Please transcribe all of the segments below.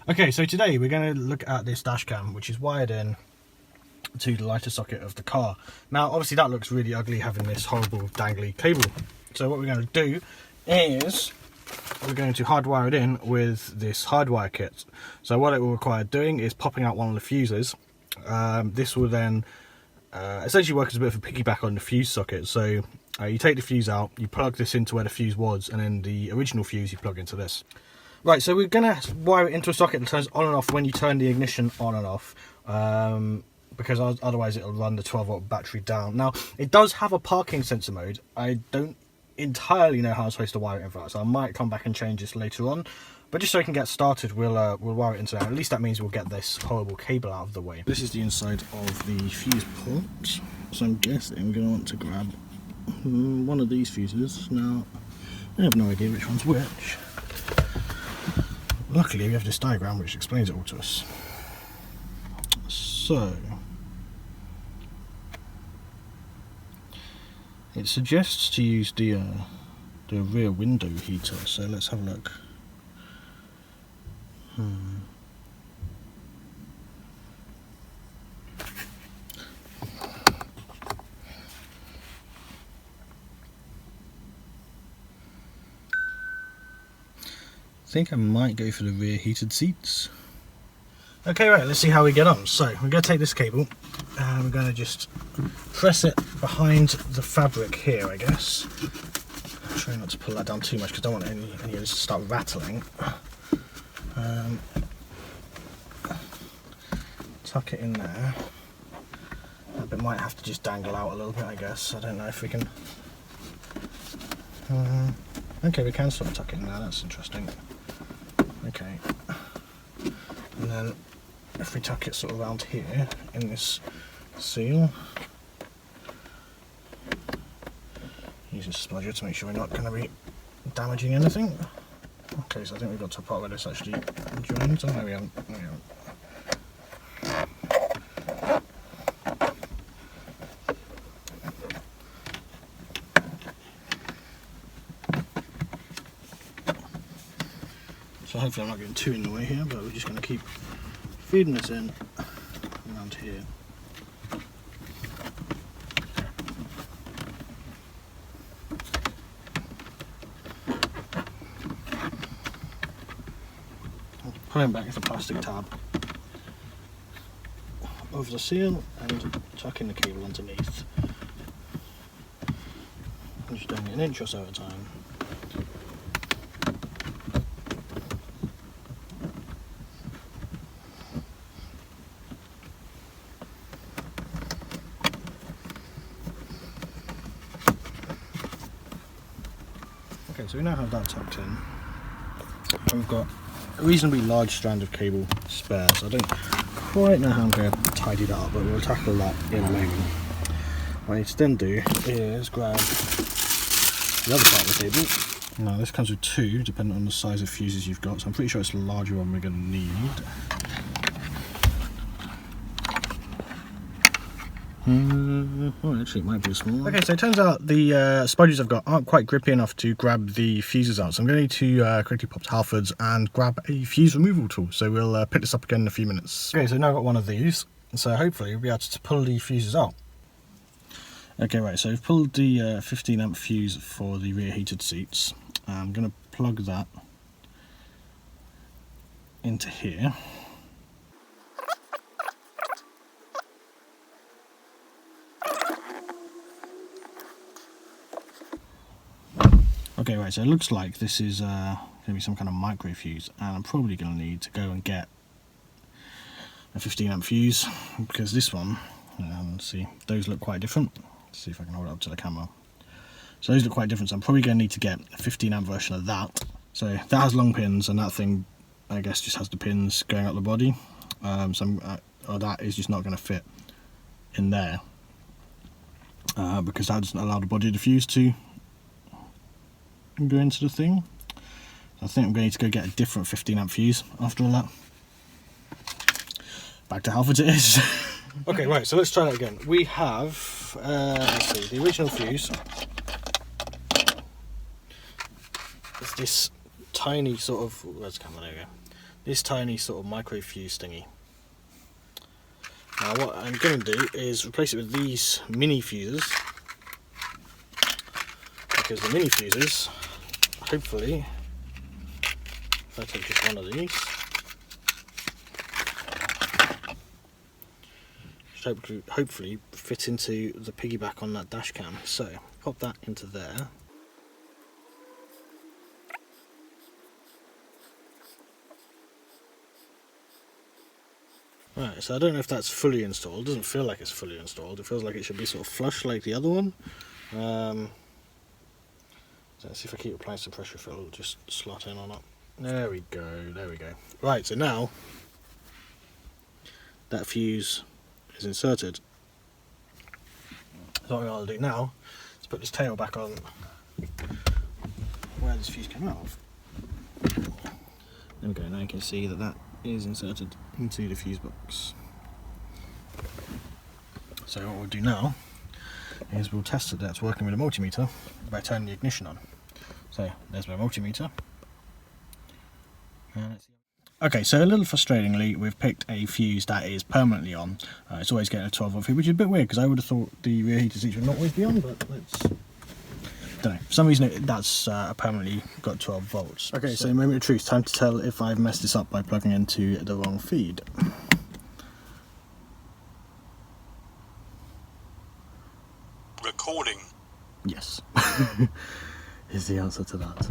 Okay, so today we're going to look at this dash cam, which is wired in to the lighter socket of the car. Now, obviously that looks really ugly having this horrible dangly cable. So what we're going to do is we're going to hardwire it in with this hardwire kit. So what it will require doing is popping out one of the fuses. This will then essentially work as a bit of a piggyback on the fuse socket. So you take the fuse out, you plug this into where the fuse was, and then the original fuse you plug into this. Right, so we're going to wire it into a socket that turns on and off when you turn the ignition on and off, because otherwise it'll run the 12-volt battery down. Now, it does have a parking sensor mode. I don't entirely know how I'm supposed to wire it in for that, so I might come back and change this later on. But just so we can get started, we'll wire it into that. At least that means we'll get this horrible cable out of the way. This is the inside of the fuse port, so I'm guessing I'm going to want to grab one of these fuses. Now, I have no idea which one's which. Luckily we have this diagram which explains it all to us. So it suggests to use the rear window heater, so let's have a look. I think I might go for the rear heated seats. Okay, right, let's see how we get on. So we're going to take this cable and we're going to just press it behind the fabric here, I guess. Try not to pull that down too much because I don't want any of this to start rattling. Tuck it in there. That bit might have to just dangle out a little bit, I guess. I don't know if we can... okay, we can sort of tuck it in there, that's interesting. Okay, and then if we tuck it sort of around here in this seal, use a smudger to make sure we're not going to be damaging anything. Okay, so I think we've got to a part where this actually joins. Oh no, we haven't. No, we haven't. So hopefully I'm not getting too in the way here, but we're just going to keep feeding this in around here. Pulling back the plastic tab over the seal and tucking the cable underneath. I'm just doing it an inch or so at a time. Okay, so we now have that tucked in. And we've got a reasonably large strand of cable spare, so I don't quite know how I'm going to tidy that up, but we'll tackle that in a moment. What I need to then do is grab the other part of the cable. Now this comes with two, depending on the size of fuses you've got, so I'm pretty sure it's the larger one we're going to need. Oh, actually it might be small. Okay, so it turns out the spudgers I've got aren't quite grippy enough to grab the fuses out, so I'm going to need to quickly pop to Halfords and grab a fuse removal tool. So we'll pick this up again in a few minutes. Okay, so now I've got one of these, so hopefully we'll be able to pull the fuses out. Okay, right, so we've pulled the 15 amp fuse for the rear heated seats. I'm going to plug that into here. Okay, right, so it looks like this is going to be some kind of micro fuse, and I'm probably going to need to go and get a 15 amp fuse, because this one, let's see, those look quite different. Let's see if I can hold it up to the camera. So those look quite different, so I'm probably going to need to get a 15 amp version of that. So that has long pins, and that thing, I guess, just has the pins going out the body. That is just not going to fit in there, because that doesn't allow the body of the fuse to go into the thing. I think I'm going to go get a different 15 amp fuse after all that. Back to Halfords it is. Okay, right, so let's try that again. We have, let's see, the original fuse is this tiny sort of, where's the camera, there we go. this tiny sort of micro fuse thingy. Now what I'm going to do is replace it with these mini fuses, because the mini fuses, hopefully, if I take just one of these, should hopefully fit into the piggyback on that dash cam. So pop that into there. Right, so I don't know if that's fully installed. It doesn't feel like it's fully installed. It feels like it should be sort of flush like the other one. So let's see if I keep applying some pressure fill, it'll just slot in on it. There we go, there we go. Right, so now that fuse is inserted. So what I'm going to do now is put this tail back on where this fuse came out of. There we go, now you can see that that is inserted into the fuse box. So what we'll do now is we'll test that that's working with a multimeter by turning the ignition on. So there's my multimeter. Okay, so a little frustratingly, we've picked a fuse that is permanently on. It's always getting a 12 volt feed, which is a bit weird because I would have thought the rear heater seats would not always be on, but let's... don't know, for some reason that's permanently got 12 volts. Okay, so moment of truth, time to tell if I've messed this up by plugging into the wrong feed. Recording. Yes, is the answer to that.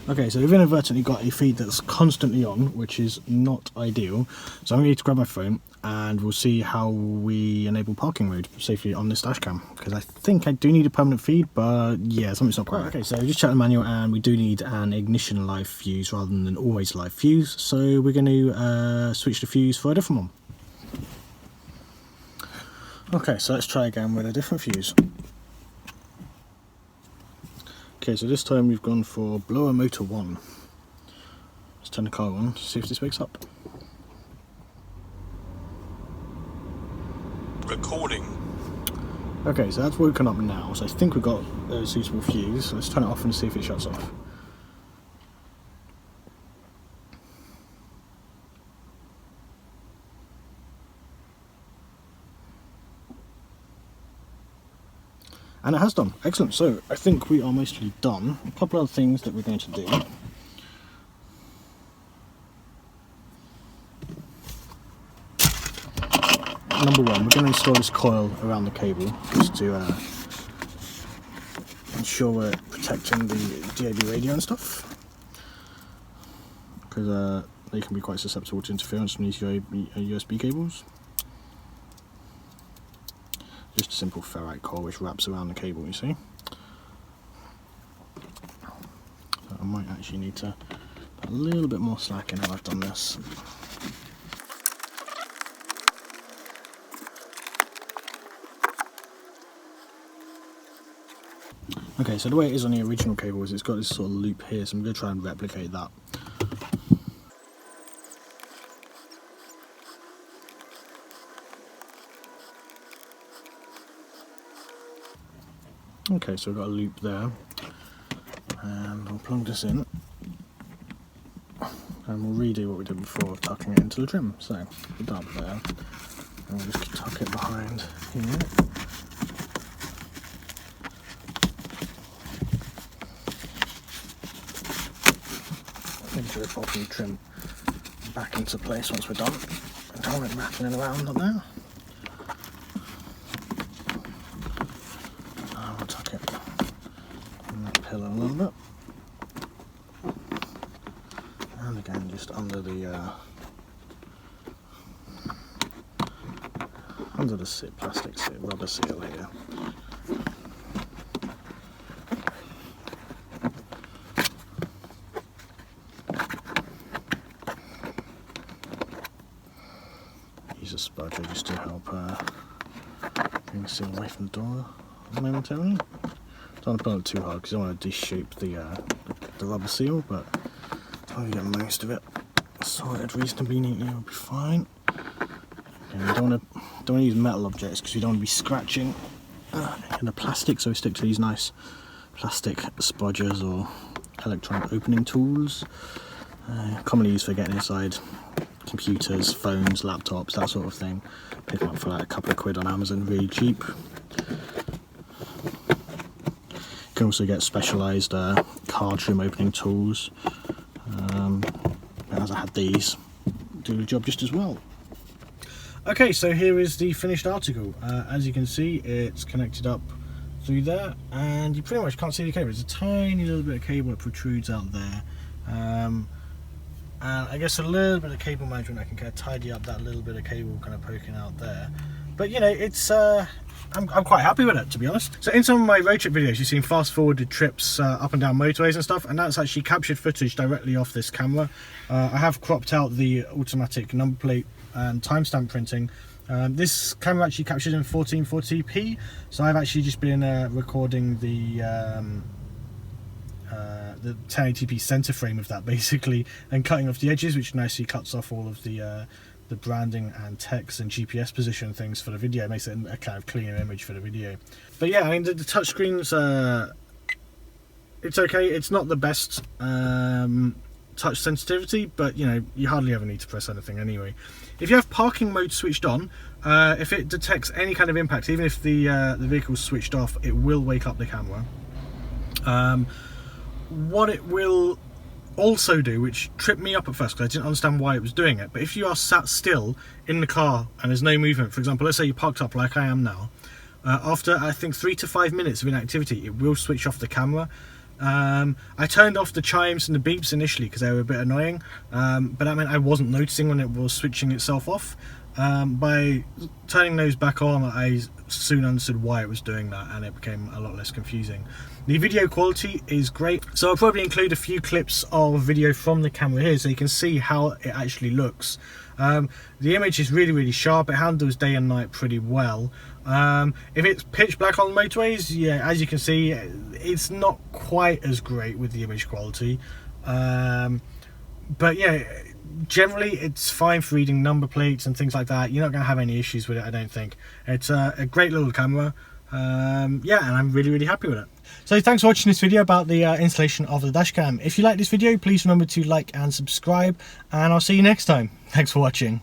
Okay, so we've inadvertently got a feed that's constantly on, which is not ideal. So I'm going to need to grab my phone and we'll see how we enable parking mode safely on this dash cam, because I think I do need a permanent feed, but yeah, something's not quite right. Okay, so we just checked the manual and we do need an ignition live fuse rather than an always live fuse, so we're going to switch the fuse for a different one. Okay, so let's try again with a different fuse. Okay, so this time we've gone for blower motor 1. Let's turn the car on, see if this wakes up. Recording. Okay, so that's woken up now, so I think we've got a suitable fuse. Let's turn it off and see if it shuts off. And it has done. Excellent. So I think we are mostly done. A couple other things that we're going to do. Number one, we're going to install this coil around the cable just to ensure we're protecting the DAB radio and stuff, because they can be quite susceptible to interference from these USB cables. Just a simple ferrite core which wraps around the cable, you see. So I might actually need to put a little bit more slack in how I've done this. Okay, so the way it is on the original cable is it's got this sort of loop here, so I'm going to try and replicate that. Okay, so we've got a loop there, and I'll plug this in, and we'll redo what we did before of tucking it into the trim. So, put that up there, and we'll just tuck it behind here. Into the bottom trim back into place once we're done. I don't want it rattling around up there. I'll tuck it in that pillar a little bit. And again, just under the plastic seal, rubber seal here. Use a spudger just to help bring the seal away from the door momentarily. Don't want to pull it too hard because I don't want to de-shape the rubber seal, but as long as you get most of it sorted reasonably neatly, it'll be fine. And you don't want to use metal objects because you don't want to be scratching in the plastic, so we stick to these nice plastic spudgers or electronic opening tools. Commonly used for getting inside computers, phones, laptops, that sort of thing. Pick them up for like a couple of quid on Amazon, really cheap. You can also get specialised card room opening tools. As I had these, do the job just as well. Okay, so here is the finished article. As you can see, it's connected up through there, and you pretty much can't see the cable. There's a tiny little bit of cable that protrudes out there, and I guess a little bit of cable management. I can kind of tidy up that little bit of cable kind of poking out there. But you know, it's I'm quite happy with it, to be honest. So in some of my road trip videos, you've seen fast forwarded trips up and down motorways and stuff, and that's actually captured footage directly off this camera. I have cropped out the automatic number plate and timestamp printing. This camera actually captured in 1440p, so I've actually just been recording the 1080p center frame of that basically, and cutting off the edges, which nicely cuts off all of the branding and text and GPS position things for the video. It makes it a kind of cleaner image for the video. But yeah, I mean, the touchscreen's it's okay. It's not the best touch sensitivity, but you know, you hardly ever need to press anything anyway. If you have parking mode switched on, if it detects any kind of impact, even if the vehicle's switched off, it will wake up the camera. What it will also do, which tripped me up at first because I didn't understand why it was doing it, but if you are sat still in the car and there's no movement, for example, let's say you parked up like I am now, after I think 3 to 5 minutes of inactivity, it will switch off the camera. I turned off the chimes and the beeps initially because they were a bit annoying, but that meant I wasn't noticing when it was switching itself off. By turning those back on, I soon understood why it was doing that, and it became a lot less confusing. The video quality is great, so I'll probably include a few clips of video from the camera here so you can see how it actually looks. The image is really sharp. It handles day and night pretty well. If it's pitch black on motorways, yeah, as you can see, it's not quite as great with the image quality, but yeah, generally it's fine for reading number plates and things like that. You're not going to have any issues with it, I don't think. It's a great little camera. Yeah, and I'm really happy with it. So thanks for watching this video about the installation of the Dashcam. If you like this video, please remember to like and subscribe, and I'll see you next time. Thanks for watching.